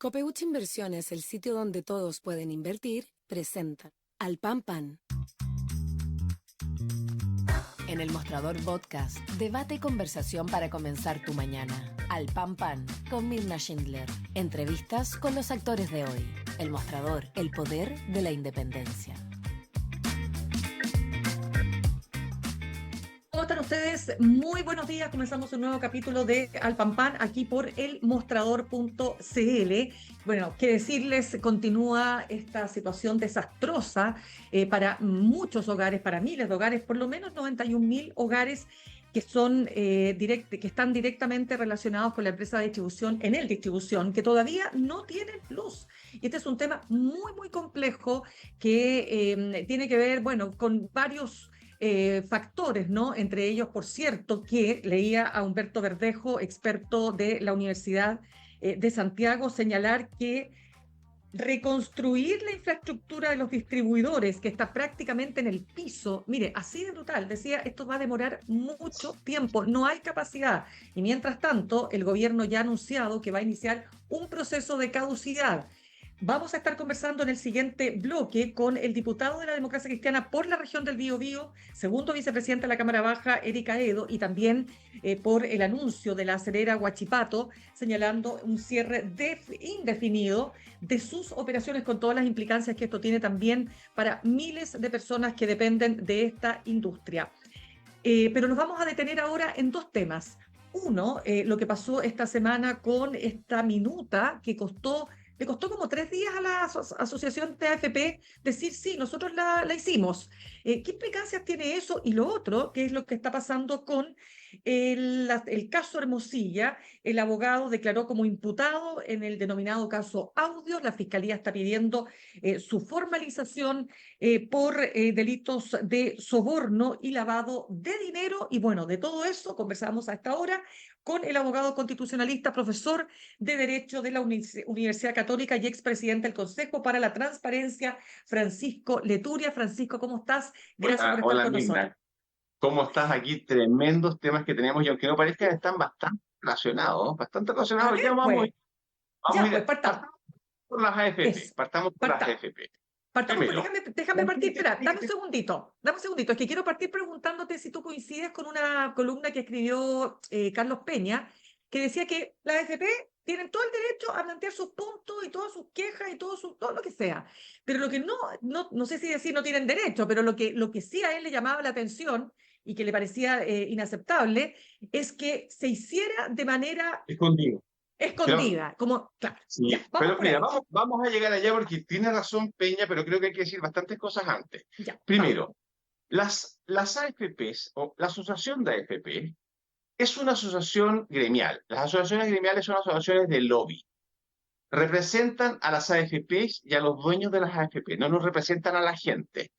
Copeuch Inversiones, el sitio donde todos pueden invertir, presenta Al Pan Pan. En el Mostrador Podcast, debate y conversación para comenzar tu mañana. Al Pan Pan, con Mirna Schindler. Entrevistas con los actores de hoy. El Mostrador, el poder de la independencia. ¿Cómo están ustedes? Muy buenos días. Comenzamos un nuevo capítulo de Al Pan Pan aquí por elmostrador.cl. Bueno, qué decirles, continúa esta situación desastrosa para muchos hogares, para miles de hogares, por lo menos 91.000 hogares que están directamente relacionados con la empresa de distribución, Enel Distribución, que todavía no tienen luz. Y este es un tema muy complejo que tiene que ver, bueno, con varios factores, ¿no? Entre ellos, por cierto, que leía a Humberto Verdejo, experto de la Universidad de Santiago, señalar que reconstruir la infraestructura de los distribuidores, que está prácticamente en el piso, mire, así de brutal, decía, esto va a demorar mucho tiempo, no hay capacidad. Y mientras tanto, el gobierno ya ha anunciado que va a iniciar un proceso de caducidad. Vamos a estar conversando en el siguiente bloque con el diputado de la Democracia Cristiana por la región del Biobío, segundo vicepresidente de la Cámara Baja, Erika Edo, y también por el anuncio de la acelera Huachipato, señalando un cierre indefinido de sus operaciones con todas las implicancias que esto tiene también para miles de personas que dependen de esta industria. Pero nos vamos a detener ahora en dos temas. Uno, lo que pasó esta semana con esta minuta que le costó como 3 días a la asociación de AFP decir, sí, nosotros la hicimos. ¿Qué implicancias tiene eso? Y lo otro, que es lo que está pasando con el caso Hermosilla. El abogado declaró como imputado en el denominado caso Audio. La Fiscalía está pidiendo su formalización por delitos de soborno y lavado de dinero. Y bueno, de todo eso conversamos a esta hora con el abogado constitucionalista, profesor de Derecho de la Universidad Católica y expresidente del Consejo para la Transparencia, Francisco Leturia. Francisco, ¿cómo estás? Gracias por estar con nosotros. ¿Cómo estás? Aquí tremendos temas que tenemos y aunque no parezca, están bastante relacionados. Ya vamos a ir partamos. por las AFP. Partamos por las AFP. Partamos, déjame partir, espera, dame un segundito, es que quiero partir preguntándote si tú coincides con una columna que escribió Carlos Peña, que decía que la AFP tienen todo el derecho a plantear sus puntos y todas sus quejas y todo lo que sea, pero lo que no sé si decir no tienen derecho, pero lo que sí a él le llamaba la atención y que le parecía inaceptable es que se hiciera de manera escondida, como, claro. Sí, ya, pero mira, vamos a llegar allá porque tiene razón Peña, pero creo que hay que decir bastantes cosas antes. Ya, primero, las AFPs o la asociación de AFP es una asociación gremial. Las asociaciones gremiales son asociaciones de lobby. Representan a las AFPs y a los dueños de las AFP, no nos representan a la gente.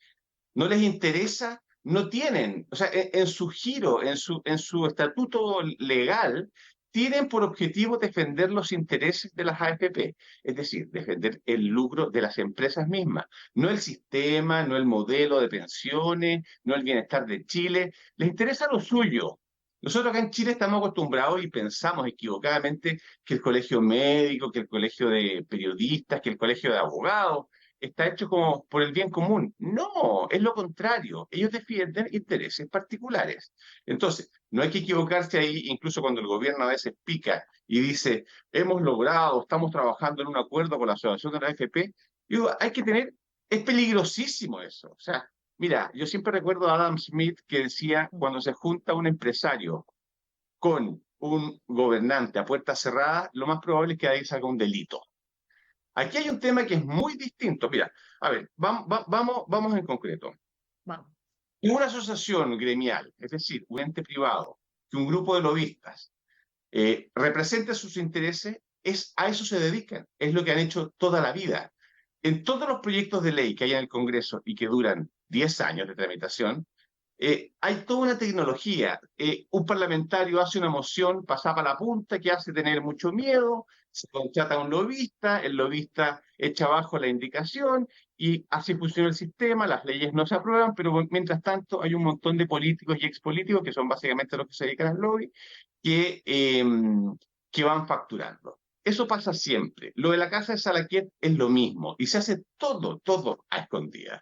No les interesa, no tienen, o sea, en su giro, en su estatuto legal, tienen por objetivo defender los intereses de las AFP, es decir, defender el lucro de las empresas mismas, no el sistema, no el modelo de pensiones, no el bienestar de Chile, les interesa lo suyo. Nosotros acá en Chile estamos acostumbrados y pensamos equivocadamente que el colegio médico, que el colegio de periodistas, que el colegio de abogados, está hecho como por el bien común. No, es lo contrario. Ellos defienden intereses particulares. Entonces, no hay que equivocarse ahí, incluso cuando el gobierno a veces pica y dice, hemos logrado, estamos trabajando en un acuerdo con la asociación de la AFP. Digo, es peligrosísimo eso. O sea, mira, yo siempre recuerdo a Adam Smith que decía, cuando se junta un empresario con un gobernante a puertas cerradas, lo más probable es que de ahí salga un delito. Aquí hay un tema que es muy distinto. Mira, a ver, vamos en concreto. Vamos. Una asociación gremial, es decir, un ente privado, que un grupo de lobistas represente sus intereses, a eso se dedican. Es lo que han hecho toda la vida. En todos los proyectos de ley que hay en el Congreso y que duran 10 años de tramitación, hay toda una tecnología. Un parlamentario hace una moción pasada a la punta que hace tener mucho miedo, se contrata a un lobista, el lobista echa abajo la indicación y así funciona el sistema, las leyes no se aprueban, pero mientras tanto hay un montón de políticos y expolíticos, que son básicamente los que se dedican al lobby, que van facturando. eso pasa siempre. Lo de la casa de Salaquet es lo mismo y se hace todo a escondidas.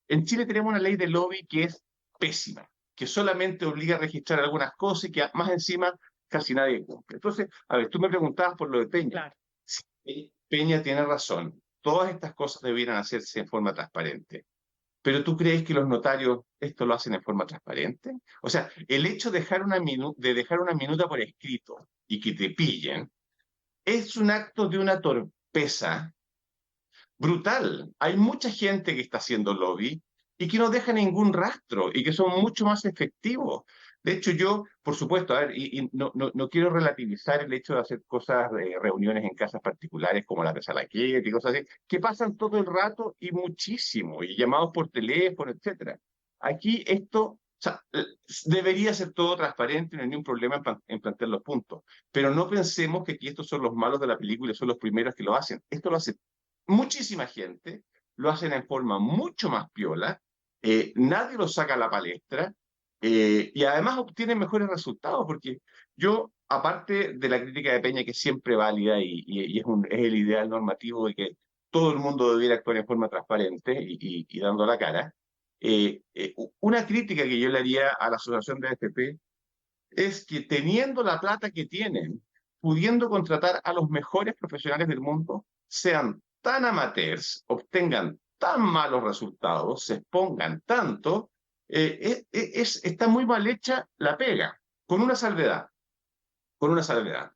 En Chile tenemos una ley de lobby que es pésima, que solamente obliga a registrar algunas cosas y que más encima casi nadie cumple. Entonces, a ver, tú me preguntabas por lo de Peña. Claro. Sí, Peña tiene razón. Todas estas cosas debieran hacerse en forma transparente. ¿Pero tú crees que los notarios esto lo hacen en forma transparente? O sea, el hecho de dejar una minuta por escrito y que te pillen es un acto de una torpeza brutal. Hay mucha gente que está haciendo lobby y que no deja ningún rastro y que son mucho más efectivos. De hecho, yo, por supuesto, a ver, y no quiero relativizar el hecho de hacer cosas, reuniones en casas particulares como las de Salaquet y cosas así, que pasan todo el rato y muchísimo, y llamados por teléfono, etcétera. Aquí esto, o sea, debería ser todo transparente, no hay ningún problema en plantear los puntos. Pero no pensemos que aquí estos son los malos de la película y son los primeros que lo hacen. Esto lo hace muchísima gente, lo hacen en forma mucho más piola, nadie lo saca a la palestra, y además obtienen mejores resultados, porque yo, aparte de la crítica de Peña, que es siempre válida y es el ideal normativo de que todo el mundo debiera actuar en forma transparente y dando la cara, una crítica que yo le haría a la asociación de AFP es que teniendo la plata que tienen, pudiendo contratar a los mejores profesionales del mundo, sean tan amateurs, obtengan tan malos resultados, se expongan tanto, está muy mal hecha la pega, con una salvedad, con una salvedad.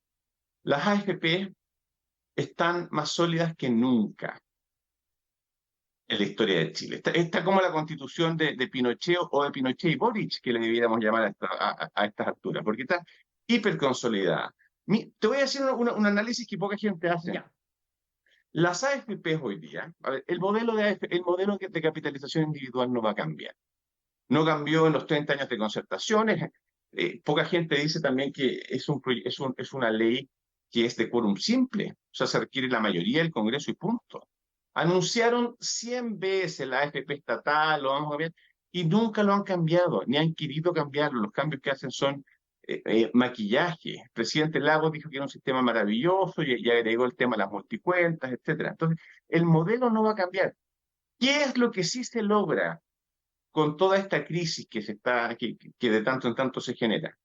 Las AFP están más sólidas que nunca en la historia de Chile. Está como la constitución de Pinochet o de Pinochet y Boric, que le debiéramos llamar a estas alturas, porque está hiperconsolidada. Te voy a decir un análisis que poca gente hace. Ya. Las AFP hoy día, a ver, el modelo de capitalización individual no va a cambiar. No cambió en los 30 años de concertaciones. Poca gente dice también que es una ley que es de quórum simple, o sea, se requiere la mayoría del Congreso y punto. Anunciaron 100 veces la AFP estatal, lo vamos a cambiar, y nunca lo han cambiado, ni han querido cambiarlo. Los cambios que hacen son maquillaje. El presidente Lagos dijo que era un sistema maravilloso y agregó el tema de las multicuentas, etcétera. Entonces, el modelo no va a cambiar. ¿Qué es lo que sí se logra con toda esta crisis que de tanto en tanto se genera?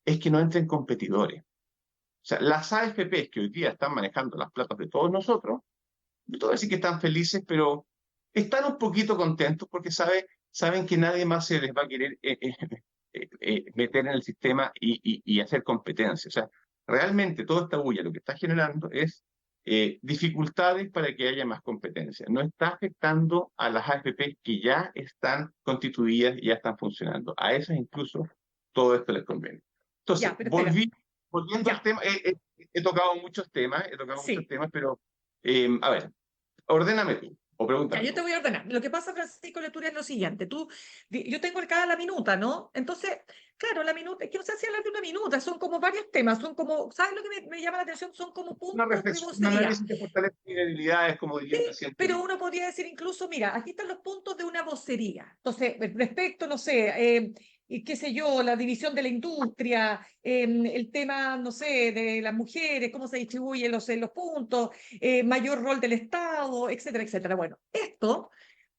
Es que no entren competidores. O sea, las AFPs que hoy día están manejando las platas de todos nosotros, no te voy a decir que están felices, pero están un poquito contentos porque saben que nadie más se les va a querer meter en el sistema y hacer competencia. O sea, realmente toda esta bulla lo que está generando es dificultades para que haya más competencia. No está afectando a las AFP que ya están constituidas y ya están funcionando. A esas incluso todo esto les conviene. Entonces, Ya, volviendo ya. al tema, he tocado muchos temas, Sí. pero a ver, ordéname tú, o Ya, pregúntame yo te tú. voy a ordenar. Lo que pasa, Francisco Leturia, es lo siguiente. Yo tengo acá la minuta, ¿no? Entonces, claro, la minuta, es que no sé si hablar de una minuta, son como varios temas, son como, ¿sabes lo que me llama la atención? Son como Una puntos de reflexión, un vocería. análisis que fortalece mis debilidades, como diría el presidente. Pero uno podría decir incluso, mira, aquí están los puntos de una vocería. Entonces, respecto, no sé, y qué sé yo, la división de la industria, el tema, no sé, de las mujeres, cómo se distribuyen los puntos, mayor rol del Estado, etcétera, etcétera. Bueno, esto,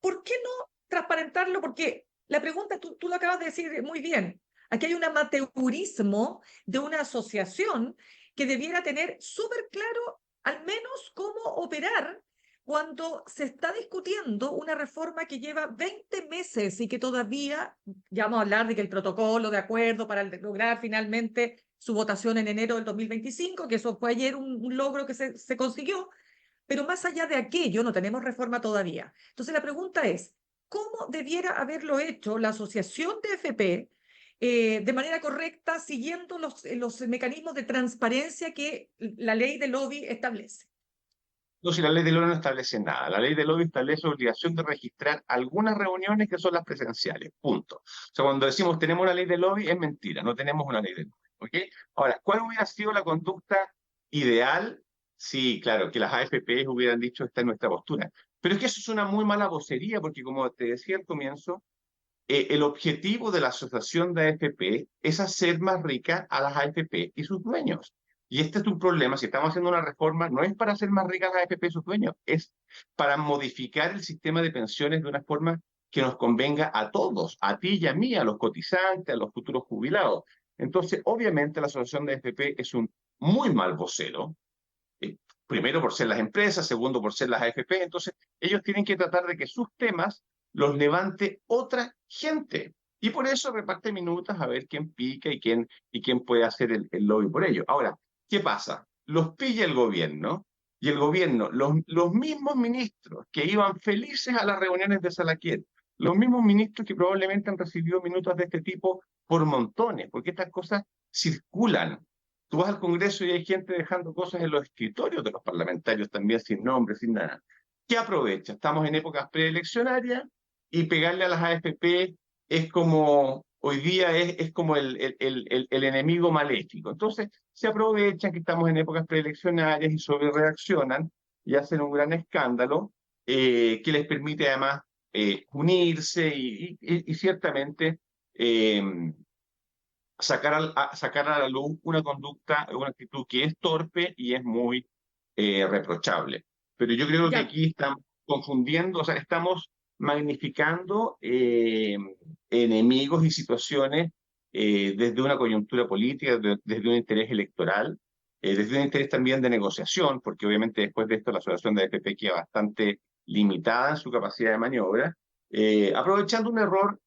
¿por qué no transparentarlo? Porque la pregunta, tú lo acabas de decir muy bien, aquí hay un amateurismo de una asociación que debiera tener súper claro al menos cómo operar cuando se está discutiendo una reforma que lleva 20 meses y que todavía, ya vamos a hablar de que el protocolo de acuerdo para lograr finalmente su votación en enero del 2025, que eso fue ayer un logro que se consiguió, pero más allá de aquello no tenemos reforma todavía. Entonces la pregunta es, ¿cómo debiera haberlo hecho la asociación de FP de manera correcta, siguiendo los mecanismos de transparencia que la ley de lobby establece? No, si la ley de lobby no establece nada. La ley de lobby establece obligación de registrar algunas reuniones que son las presenciales. Punto. O sea, cuando decimos tenemos una ley de lobby, es mentira, no tenemos una ley de lobby. ¿Ok? Ahora, ¿cuál hubiera sido la conducta ideal? Sí, claro, que las AFP hubieran dicho esta es nuestra postura. Pero es que eso es una muy mala vocería, porque como te decía al comienzo, el objetivo de la asociación de AFP es hacer más rica a las AFP y sus dueños. Y este es un problema, si estamos haciendo una reforma, no es para hacer más ricas las AFP y sus dueños, es para modificar el sistema de pensiones de una forma que nos convenga a todos, a ti y a mí, a los cotizantes, a los futuros jubilados. Entonces, obviamente, la asociación de AFP es un muy mal vocero, primero por ser las empresas, segundo por ser las AFP, entonces ellos tienen que tratar de que sus temas los levante otra gente. Y por eso reparte minutas a ver quién pica y quién puede hacer el lobby por ello. Ahora, ¿qué pasa? Los pilla el gobierno y el gobierno, los mismos ministros que iban felices a las reuniones de Salaquiel, los mismos ministros que probablemente han recibido minutas de este tipo por montones, porque estas cosas circulan. Tú vas al Congreso y hay gente dejando cosas en los escritorios de los parlamentarios también sin nombre, sin nada. ¿Qué aprovecha? Estamos en épocas preeleccionarias y pegarle a las AFP es como, hoy día es como el enemigo maléfico. Entonces, se aprovechan que estamos en épocas preeleccionarias y sobrereaccionan y hacen un gran escándalo que les permite además unirse y ciertamente sacar a la luz una conducta, una actitud que es torpe y es muy reprochable. Pero yo creo que Ya. aquí estamos confundiendo, o sea, estamos magnificando enemigos y situaciones desde una coyuntura política, desde un interés electoral, desde un interés también de negociación, porque obviamente después de esto la asociación de AFP queda bastante limitada en su capacidad de maniobra, aprovechando un error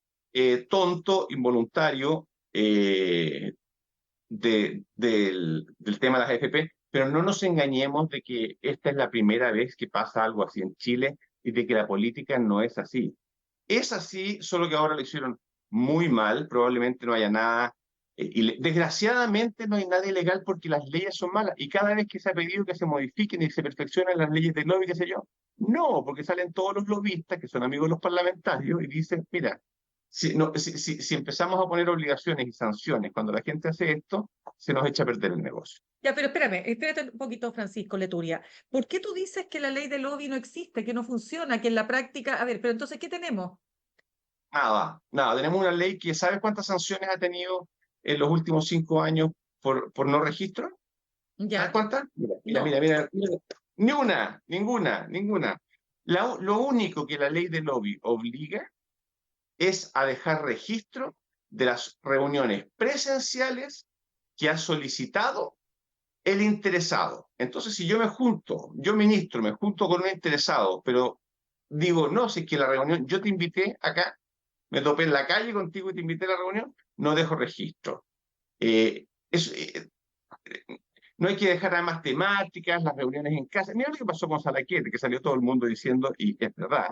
tonto, involuntario, del tema de las AFP, pero no nos engañemos de que esta es la primera vez que pasa algo así en Chile y de que la política no es así. Es así, solo que ahora lo hicieron muy mal, probablemente no haya nada, desgraciadamente no hay nada ilegal porque las leyes son malas y cada vez que se ha pedido que se modifiquen y se perfeccionen las leyes del lobby, qué sé yo, no, porque salen todos los lobistas que son amigos de los parlamentarios y dicen, mira, si empezamos a poner obligaciones y sanciones cuando la gente hace esto, se nos echa a perder el negocio. Ya, pero espérate un poquito, Francisco Leturia. ¿Por qué tú dices que la ley de lobby no existe, que no funciona, que en la práctica... A ver, pero entonces, ¿qué tenemos? Nada, tenemos una ley que ¿sabes cuántas sanciones ha tenido en los últimos 5 años por no registro? ¿Sabes ¿Ya? cuántas? No. Mira. Ni una, ninguna. Lo único que la ley de lobby obliga es a dejar registro de las reuniones presenciales que ha solicitado el interesado. Entonces, si yo ministro, me junto con un interesado, pero digo, no, si es que la reunión, yo te invité acá, me topé en la calle contigo y te invité a la reunión, no dejo registro. Eh, es, eh, no hay que dejar además temáticas, las reuniones en casa. Mira lo que pasó con Salaquete, que salió todo el mundo diciendo, y es verdad,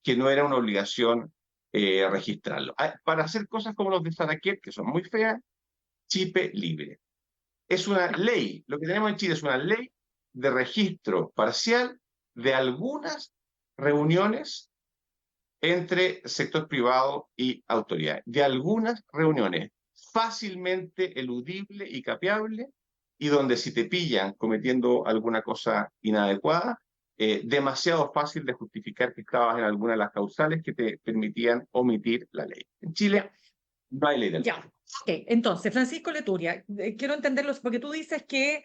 que no era una obligación registrarlo. Para hacer cosas como los de Salaquete, que son muy feas, chipe libre. Es una ley, lo que tenemos en Chile es una ley de registro parcial de algunas reuniones entre sector privado y autoridad, de algunas reuniones fácilmente eludible y capeable, y donde si te pillan cometiendo alguna cosa inadecuada, demasiado fácil de justificar que estabas en alguna de las causales que te permitían omitir la ley. En Chile no hay ley del Ya. Ok, entonces, Francisco Leturia, quiero entenderlo, porque tú dices que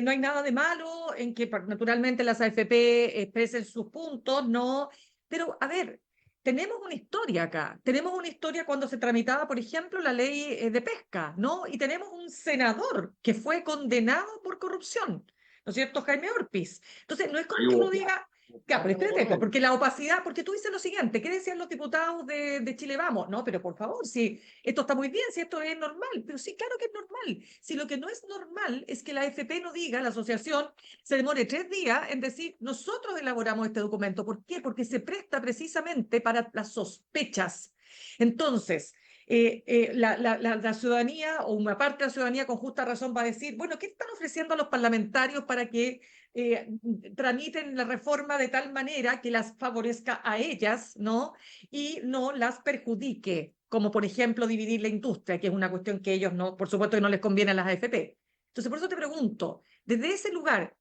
no hay nada de malo en que naturalmente las AFP expresen sus puntos, ¿no? Pero, a ver, tenemos una historia acá. Tenemos una historia cuando se tramitaba, por ejemplo, la ley de pesca, ¿no? Y tenemos un senador que fue condenado por corrupción, ¿no es cierto? Jaime Orpiz. Entonces, no es como que uno diga... Ya, pero espérate, porque la opacidad, porque tú dices lo siguiente, ¿qué decían los diputados de Chile Vamos? No, pero por favor, si esto está muy bien, si esto es normal, pero sí, claro que es normal. Si lo que no es normal es que la AFP no diga, la asociación se demore 3 días en decir, nosotros elaboramos este documento. ¿Por qué? Porque se presta precisamente para las sospechas. Entonces, la ciudadanía o una parte de la ciudadanía con justa razón va a decir, bueno, ¿qué están ofreciendo a los parlamentarios para que tramiten la reforma de tal manera que las favorezca a ellas, ¿no? Y no las perjudique, como por ejemplo dividir la industria, que es una cuestión que ellos no, por supuesto que no les conviene a las AFP. Entonces, por eso te pregunto, desde ese lugar,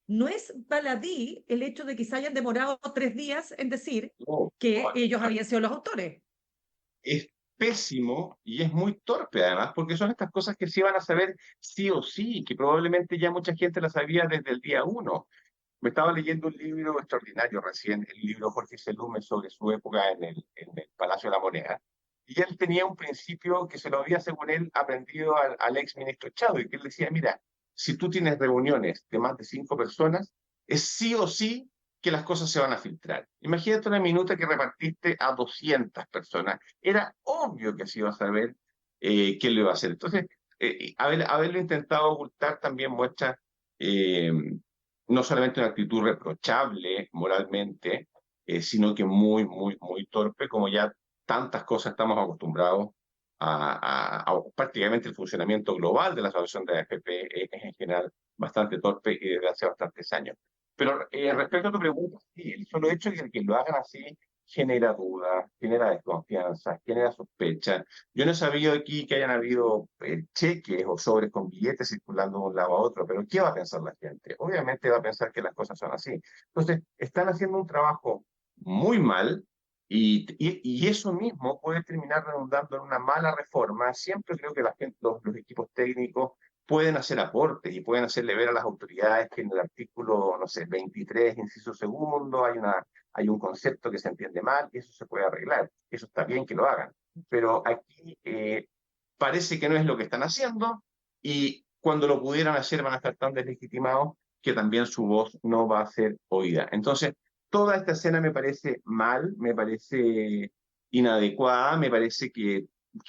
¿no es baladí el hecho de que se hayan demorado 3 días en decir No, que ellos habían sido los autores? es pésimo y es muy torpe además, porque son estas cosas que se van a saber sí o sí, que probablemente ya mucha gente las sabía desde el día uno. Me estaba leyendo un libro extraordinario recién, el libro Jorge Selume sobre su época en el Palacio de la Moneda. Y él tenía un principio que se lo había, según él, aprendido al ex ministro Chadwick, que él decía, mira, si tú tienes reuniones de más de 5 personas, es sí o sí que las cosas se van a filtrar. Imagínate una minuta que repartiste a 200 personas. Era obvio que se iba a saber quién lo iba a hacer. Entonces, haberlo intentado ocultar también muestra eh, no solamente una actitud reprochable moralmente, sino que muy, muy, muy torpe, como ya tantas cosas estamos acostumbrados a prácticamente el funcionamiento global de la asociación de AFP es en general bastante torpe y desde hace bastantes años. Pero respecto a tu pregunta, sí, el solo hecho de que lo hagan así genera dudas, genera desconfianza, genera sospecha. Yo no he sabido aquí que hayan habido cheques o sobres con billetes circulando de un lado a otro, pero ¿qué va a pensar la gente? Obviamente va a pensar que las cosas son así. Entonces, están haciendo un trabajo muy mal y eso mismo puede terminar redundando en una mala reforma. Siempre creo que la gente, los equipos técnicos pueden hacer aportes y pueden hacerle ver a las autoridades que en el artículo, no sé, 23, inciso segundo, hay un concepto que se entiende mal y eso se puede arreglar. Eso está bien que lo hagan. Pero aquí parece que no es lo que están haciendo y cuando lo pudieran hacer van a estar tan deslegitimados que también su voz no va a ser oída. Entonces, toda esta escena me parece mal, me parece inadecuada, me parece que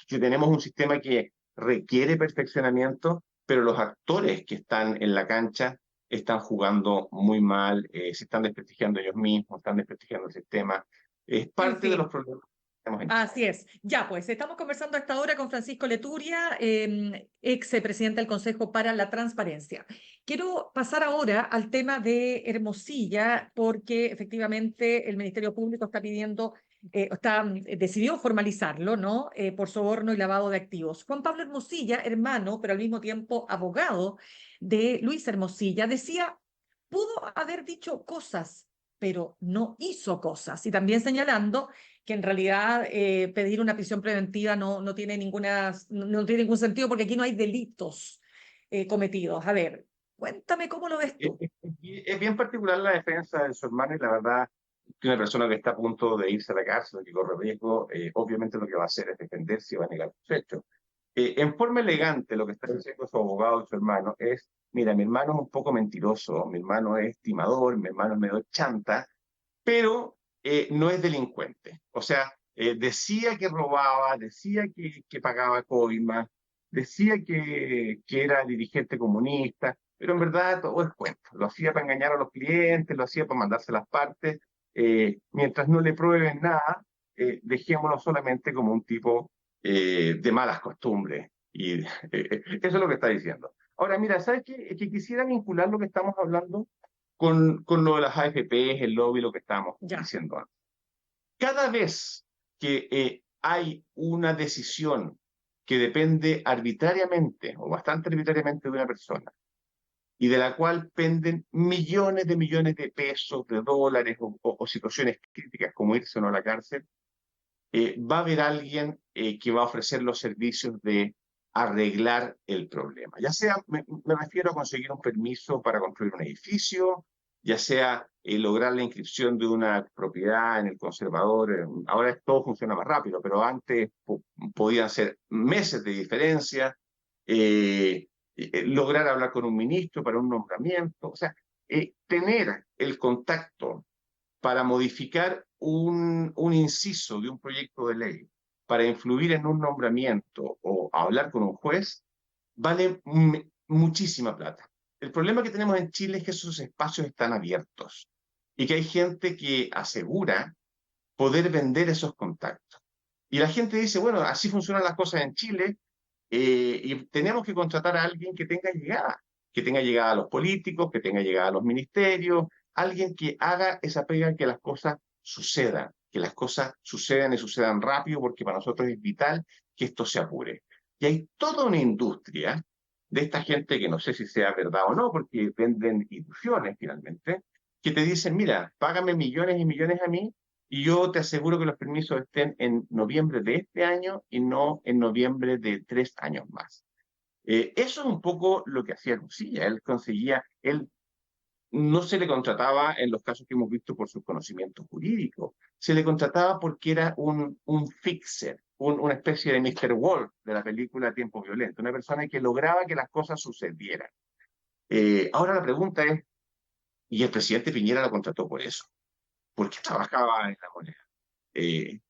tenemos un sistema que requiere perfeccionamiento, pero los actores que están en la cancha están jugando muy mal, se están desprestigiando ellos mismos, están desprestigiando el sistema. Es En parte de los fin. problemas que tenemos en Chile. Así es. Ya, pues estamos conversando a esta hora con Francisco Leturia, ex presidente del Consejo para la Transparencia. Quiero pasar ahora al tema de Hermosilla, porque efectivamente el Ministerio Público está pidiendo, decidió formalizarlo, ¿no? Por soborno y lavado de activos. Juan Pablo Hermosilla, hermano, pero al mismo tiempo abogado de Luis Hermosilla, decía, pudo haber dicho cosas, pero no hizo cosas. Y también señalando que en realidad pedir una prisión preventiva no tiene no tiene ningún sentido porque aquí no hay delitos cometidos. A ver, cuéntame cómo lo ves tú. Es bien particular la defensa de su hermano y la verdad que una persona que está a punto de irse a la cárcel, que corre riesgo, obviamente lo que va a hacer es defenderse y va a negar sus hechos. En forma elegante, lo que está diciendo su abogado y su hermano es, mira, mi hermano es un poco mentiroso, mi hermano es estimador, mi hermano es medio chanta, pero no es delincuente. O sea, decía que robaba, decía que pagaba coimas, decía que era dirigente comunista, pero en verdad todo es cuento. Lo hacía para engañar a los clientes, lo hacía para mandarse las partes. Mientras no le prueben nada, dejémoslo solamente como un tipo de malas costumbres. Y eso es lo que está diciendo. Ahora, mira, ¿sabes qué? Que quisiera vincular lo que estamos hablando con lo de las AFP, el lobby, lo que estábamos Ya. diciendo antes. Cada vez que hay una decisión que depende arbitrariamente o bastante arbitrariamente de una persona y de la cual penden millones de pesos, de dólares o situaciones críticas como irse o no a la cárcel, va a haber alguien que va a ofrecer los servicios de arreglar el problema. Ya sea, me refiero a conseguir un permiso para construir un edificio, ya sea lograr la inscripción de una propiedad en el conservador. Ahora todo funciona más rápido, pero antes podían ser meses de diferencia. Lograr hablar con un ministro para un nombramiento. O sea, tener el contacto para modificar un inciso de un proyecto de ley, para influir en un nombramiento o hablar con un juez, vale muchísima plata. El problema que tenemos en Chile es que esos espacios están abiertos y que hay gente que asegura poder vender esos contactos. Y la gente dice, bueno, así funcionan las cosas en Chile y tenemos que contratar a alguien que tenga llegada a los políticos, que tenga llegada a los ministerios, alguien que haga esa pega que las cosas sucedan, que las cosas sucedan y sucedan rápido, porque para nosotros es vital que esto se apure. Y hay toda una industria de esta gente que no sé si sea verdad o no, porque venden ilusiones finalmente, que te dicen, mira, págame millones y millones a mí y yo te aseguro que los permisos estén en noviembre de este año y no en noviembre de 3 años más. Eso es un poco lo que hacía Lucía. Él no se le contrataba en los casos que hemos visto por sus conocimientos jurídicos, se le contrataba porque era un fixer, una especie de Mr. Wolf de la película Tiempo Violento, una persona que lograba que las cosas sucedieran. Ahora la pregunta es, ¿y el presidente Piñera lo contrató por eso? Porque trabajaba en la moneda. El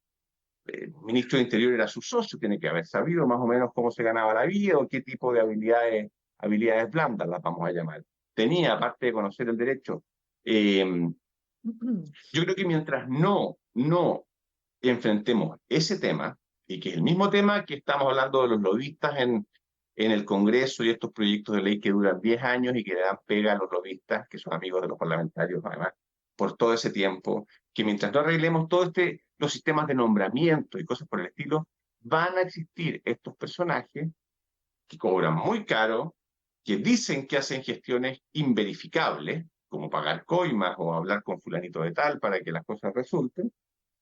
ministro de Interior era su socio, tiene que haber sabido más o menos cómo se ganaba la vida o qué tipo de habilidades blandas las vamos a llamar. Tenía, aparte de conocer el derecho. Yo creo que mientras no enfrentemos ese tema, y que es el mismo tema que estamos hablando de los lobistas en el Congreso y estos proyectos de ley que duran 10 años y que le dan pega a los lobistas, que son amigos de los parlamentarios además, por todo ese tiempo, que mientras no arreglemos los sistemas de nombramiento y cosas por el estilo, van a existir estos personajes que cobran muy caro, que dicen que hacen gestiones inverificables, como pagar coimas o hablar con fulanito de tal para que las cosas resulten.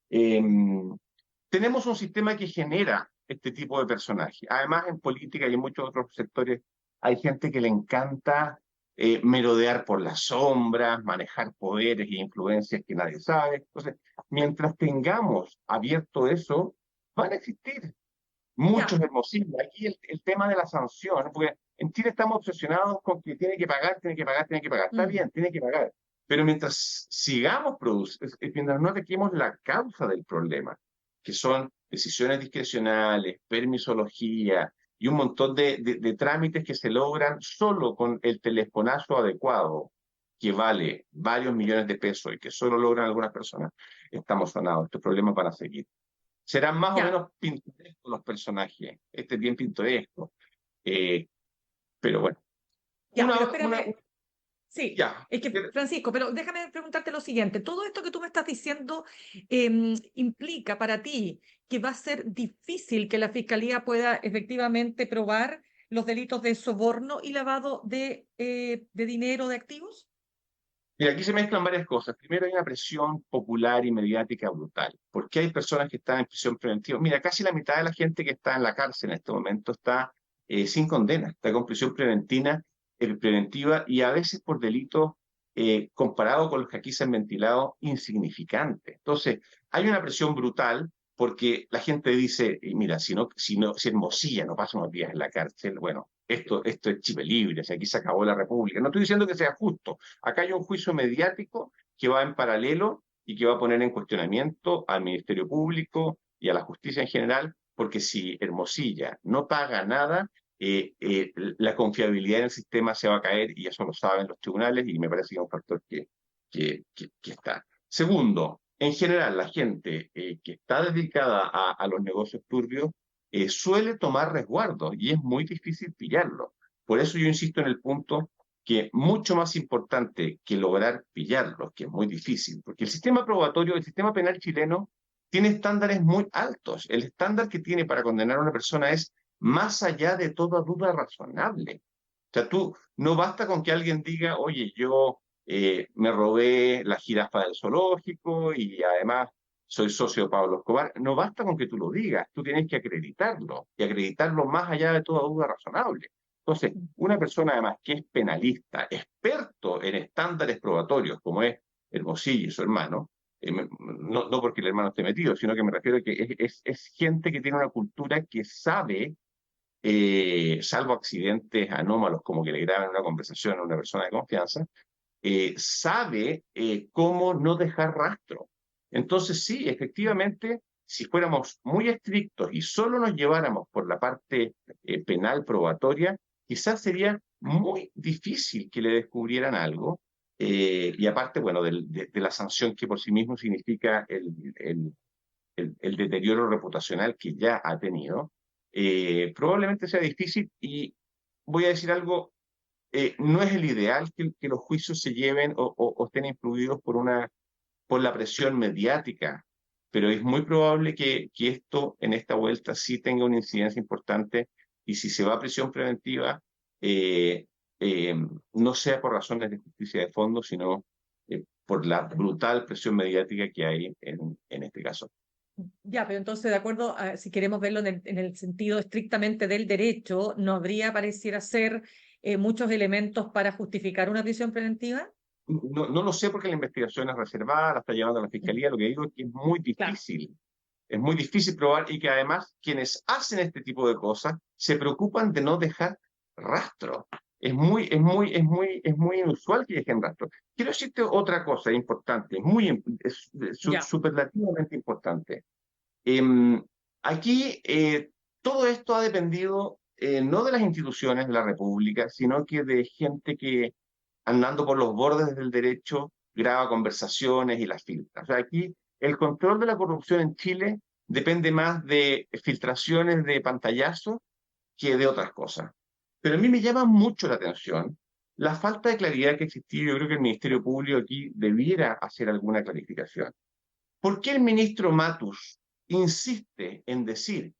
Tenemos un sistema que genera este tipo de personajes. Además, en política y en muchos otros sectores hay gente que le encanta merodear por las sombras, manejar poderes e influencias que nadie sabe. Entonces, mientras tengamos abierto eso, van a existir muchos Hermosillo. Aquí el tema de la sanción, porque en Chile estamos obsesionados con que tiene que pagar, tiene que pagar, tiene que pagar. Está bien, tiene que pagar. Pero mientras sigamos produciendo, mientras no ataquemos la causa del problema, que son decisiones discrecionales, permisología y un montón de trámites que se logran solo con el telefonazo adecuado, que vale varios millones de pesos y que solo logran algunas personas, estamos sanados. Estos problemas van a seguir. Serán más o menos pintorescos los personajes. Este es bien pintoresco. Pero bueno. Pero espérame. Sí, es que, Francisco, pero déjame preguntarte lo siguiente. Todo esto que tú me estás diciendo implica para ti que va a ser difícil que la Fiscalía pueda efectivamente probar los delitos de soborno y lavado de dinero, de activos. Mira, aquí se mezclan varias cosas. Primero, hay una presión popular y mediática brutal. ¿Por qué hay personas que están en prisión preventiva? Mira, casi la mitad de la gente que está en la cárcel en este momento está sin condena, está con prisión preventiva y a veces por delitos comparado con los que aquí se han ventilado insignificantes. Entonces, hay una presión brutal porque la gente dice, mira, si Hermosilla no pasa unos días en la cárcel, bueno, esto es Chile libre, si aquí se acabó la República. No estoy diciendo que sea justo. Acá hay un juicio mediático que va en paralelo y que va a poner en cuestionamiento al Ministerio Público y a la justicia en general, porque si Hermosilla no paga nada, la confiabilidad en el sistema se va a caer y eso lo saben los tribunales y me parece que es un factor que está. Segundo, en general la gente que está dedicada a los negocios turbios suele tomar resguardos y es muy difícil pillarlo. Por eso yo insisto en el punto que mucho más importante que lograr pillarlos, que es muy difícil, porque el sistema probatorio, el sistema penal chileno tiene estándares muy altos. El estándar que tiene para condenar a una persona es más allá de toda duda razonable. O sea, no basta con que alguien diga, oye, yo me robé la jirafa del zoológico y además soy socio de Pablo Escobar. No basta con que tú lo digas, tú tienes que acreditarlo y acreditarlo más allá de toda duda razonable. Entonces, una persona además que es penalista, experto en estándares probatorios, como es Hermosillo y su hermano, no porque el hermano esté metido, sino que me refiero a que es gente que tiene una cultura que sabe, salvo accidentes anómalos como que le graban una conversación a una persona de confianza, sabe cómo no dejar rastro. Entonces sí, efectivamente, si fuéramos muy estrictos y solo nos lleváramos por la parte penal probatoria, quizás sería muy difícil que le descubrieran algo. Y aparte, bueno, de la sanción que por sí mismo significa el deterioro reputacional que ya ha tenido, probablemente sea difícil y voy a decir algo, no es el ideal que los juicios se lleven o estén influidos por la presión mediática, pero es muy probable que esto en esta vuelta sí tenga una incidencia importante y si se va a prisión preventiva, no sea por razones de justicia de fondo, sino por la brutal presión mediática que hay en este caso. Ya, pero entonces, de acuerdo, si queremos verlo en el sentido estrictamente del derecho, ¿no habría, pareciera ser, muchos elementos para justificar una prisión preventiva? No lo sé porque la investigación es reservada, la está llevando a la fiscalía. Lo que digo es que Claro, es muy difícil probar y que además quienes hacen este tipo de cosas se preocupan de no dejar rastro. Es muy inusual que dejen rastro. Quiero decirte otra cosa importante, ya, superlativamente importante. Em, Aquí todo esto ha dependido no de las instituciones de la República, sino que de gente que andando por los bordes del derecho graba conversaciones y las filtra. O sea, aquí el control de la corrupción en Chile depende más de filtraciones de pantallazo que de otras cosas. Pero a mí me llama mucho la atención la falta de claridad que existía. Yo creo que el Ministerio Público aquí debiera hacer alguna clarificación. ¿Por qué el ministro Matus insiste en decir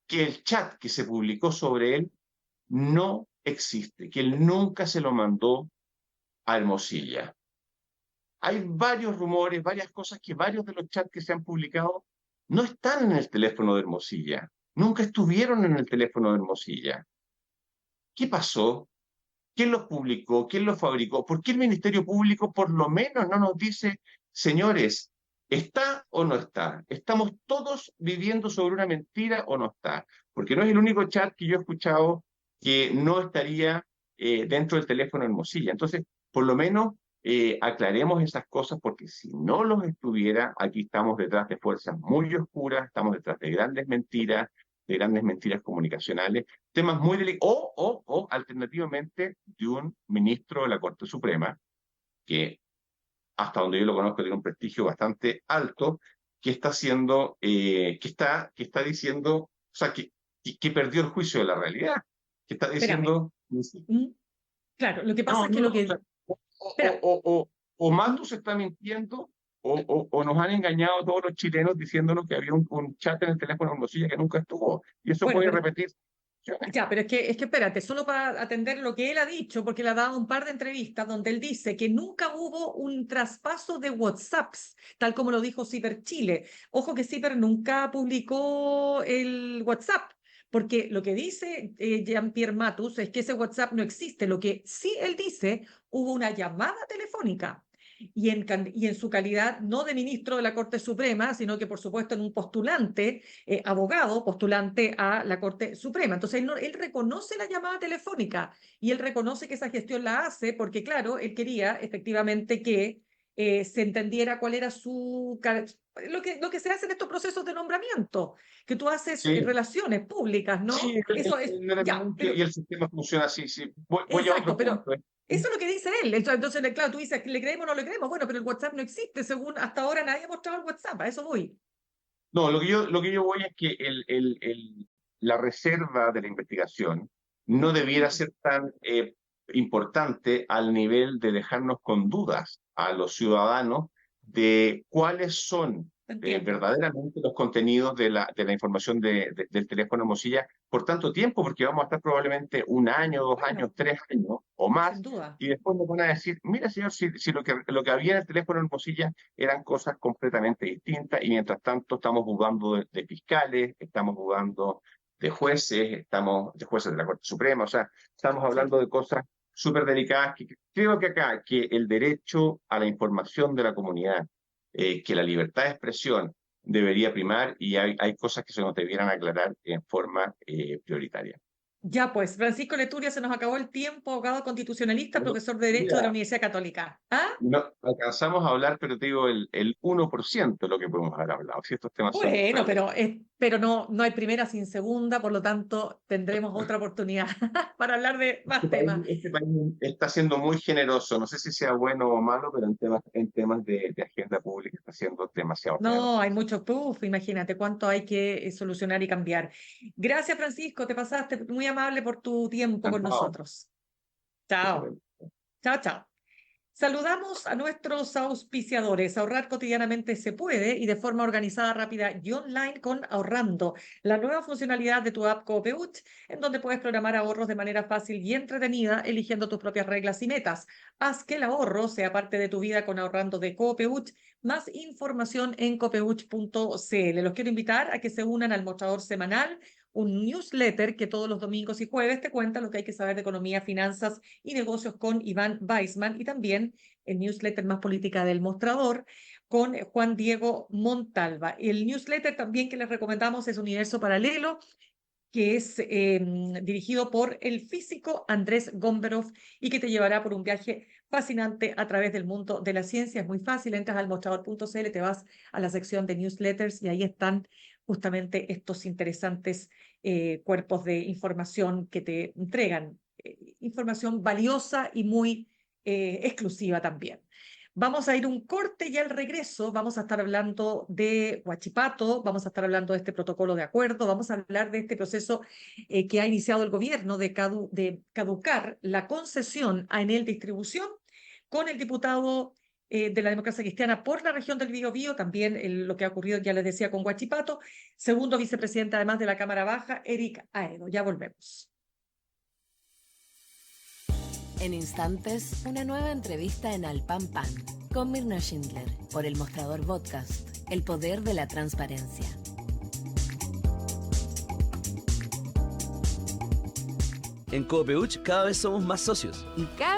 que el chat que se publicó sobre él no existe, que él nunca se lo mandó a Hermosilla? Hay varios rumores, varias cosas que varios de los chats que se han publicado no están en el teléfono de Hermosilla, nunca estuvieron en el teléfono de Hermosilla. ¿Qué pasó? ¿Quién los publicó? ¿Quién los fabricó? ¿Por qué el Ministerio Público por lo menos no nos dice, señores, ¿está o no está? ¿Estamos todos viviendo sobre una mentira o no está? Porque no es el único chat que yo he escuchado que no estaría dentro del teléfono de Hermosilla. Entonces, por lo menos aclaremos esas cosas, porque si no los estuviera, aquí estamos detrás de fuerzas muy oscuras, estamos detrás de grandes mentiras comunicacionales, temas muy delicados, o alternativamente de un ministro de la Corte Suprema, que hasta donde yo lo conozco tiene un prestigio bastante alto, que está haciendo, que está diciendo, o sea, que perdió el juicio de la realidad, que está espérame. diciendo, ¿Mm? Claro, lo que pasa no, es que no, lo no, o que... sea, Espera, o ¿mm? Matus está mintiendo, o nos han engañado a todos los chilenos diciéndonos que había un chat en el teléfono de Hermosilla que nunca estuvo, y eso Bueno, puede pero repetir. ya, pero es que espérate, solo para atender lo que él ha dicho, porque le ha dado un par de entrevistas donde él dice que nunca hubo un traspaso de WhatsApps, tal como lo dijo Ciber Chile. Ojo que Ciber nunca publicó el WhatsApp, porque lo que dice Jean-Pierre Matus es que ese WhatsApp no existe. Lo que sí él dice, hubo una llamada telefónica. Y en su calidad no de ministro de la Corte Suprema, sino que por supuesto en un postulante abogado postulante a la Corte Suprema. Entonces, él reconoce la llamada telefónica y él reconoce que esa gestión la hace porque, claro, él quería efectivamente que se entendiera cuál era lo que se hace en estos procesos de nombramiento, que tú haces Sí, relaciones públicas, sí, ¿no? Eso es, el ya, reglamento y pero el sistema funciona así. Sí. Voy a exacto, otro pero punto. eso es lo que dice él. Entonces, claro, tú dices, ¿le creemos o no le creemos? Bueno, pero el WhatsApp no existe, según hasta ahora nadie ha mostrado el WhatsApp, a eso voy. No, lo que yo voy es que la reserva de la investigación no debiera ser tan importante al nivel de dejarnos con dudas a los ciudadanos de cuáles son Entiendo. verdaderamente los contenidos de la información del teléfono Mosilla por tanto tiempo, porque vamos a estar probablemente un año, dos años, Bueno, 3 años o sin más, duda. y después nos van a decir, mira señor, si lo que había en el teléfono Mosilla eran cosas completamente distintas, y mientras tanto estamos jugando de fiscales, estamos jugando de jueces, estamos de jueces de la Corte Suprema, o sea, estamos Sí. hablando de cosas súper delicadas que creo que acá, que el derecho a la información de la comunidad, que la libertad de expresión debería primar, y hay cosas que se nos debieran aclarar en forma prioritaria. Ya pues, Francisco Leturia, se nos acabó el tiempo, abogado constitucionalista, Bueno, profesor de Derecho de la mira, Universidad Católica. ¿Ah? no alcanzamos a hablar, pero te digo el 1% de lo que podemos haber hablado. Si estos temas son Bueno, realmente... pero no hay primera sin segunda, por lo tanto tendremos otra oportunidad para hablar de más temas. Este país está siendo muy generoso, no sé si sea bueno o malo, pero en temas de agenda pública está siendo demasiado No, generoso. hay mucho puff, imagínate cuánto hay que solucionar y cambiar. Gracias, Francisco, te pasaste muy amable por tu tiempo con Encantado. nosotros. Chao, chao, chao. Saludamos a nuestros auspiciadores. Ahorrar cotidianamente se puede y de forma organizada, rápida y online con Ahorrando, la nueva funcionalidad de tu app Copeuch, en donde puedes programar ahorros de manera fácil y entretenida, eligiendo tus propias reglas y metas. Haz que el ahorro sea parte de tu vida con Ahorrando de Copeuch. Más información en copeuch.cl. Los quiero invitar a que se unan al mostrador semanal, un newsletter que todos los domingos y jueves te cuenta lo que hay que saber de economía, finanzas y negocios con Iván Weissman, y también el newsletter Más Política del Mostrador con Juan Diego Montalva. El newsletter también que les recomendamos es Universo Paralelo, que es dirigido por el físico Andrés Gomberov y que te llevará por un viaje fascinante a través del mundo de la ciencia. Es muy fácil, entras al mostrador.cl, te vas a la sección de newsletters y ahí están justamente estos interesantes cuerpos de información que te entregan información valiosa y muy exclusiva también. Vamos a ir un corte y al regreso vamos a estar hablando de Huachipato, vamos a estar hablando de este protocolo de acuerdo, vamos a hablar de este proceso que ha iniciado el gobierno de caducar la concesión a Enel Distribución con el diputado de la Democracia Cristiana por la región del Biobío, también lo que ha ocurrido, ya les decía, con Huachipato, segundo vicepresidente además de la Cámara Baja, Eric Aedo. Ya volvemos. En instantes, una nueva entrevista en Al Pan Pan con Mirna Schindler por El Mostrador Podcast, el poder de la transparencia. En Copeuch cada vez somos más socios. Y cada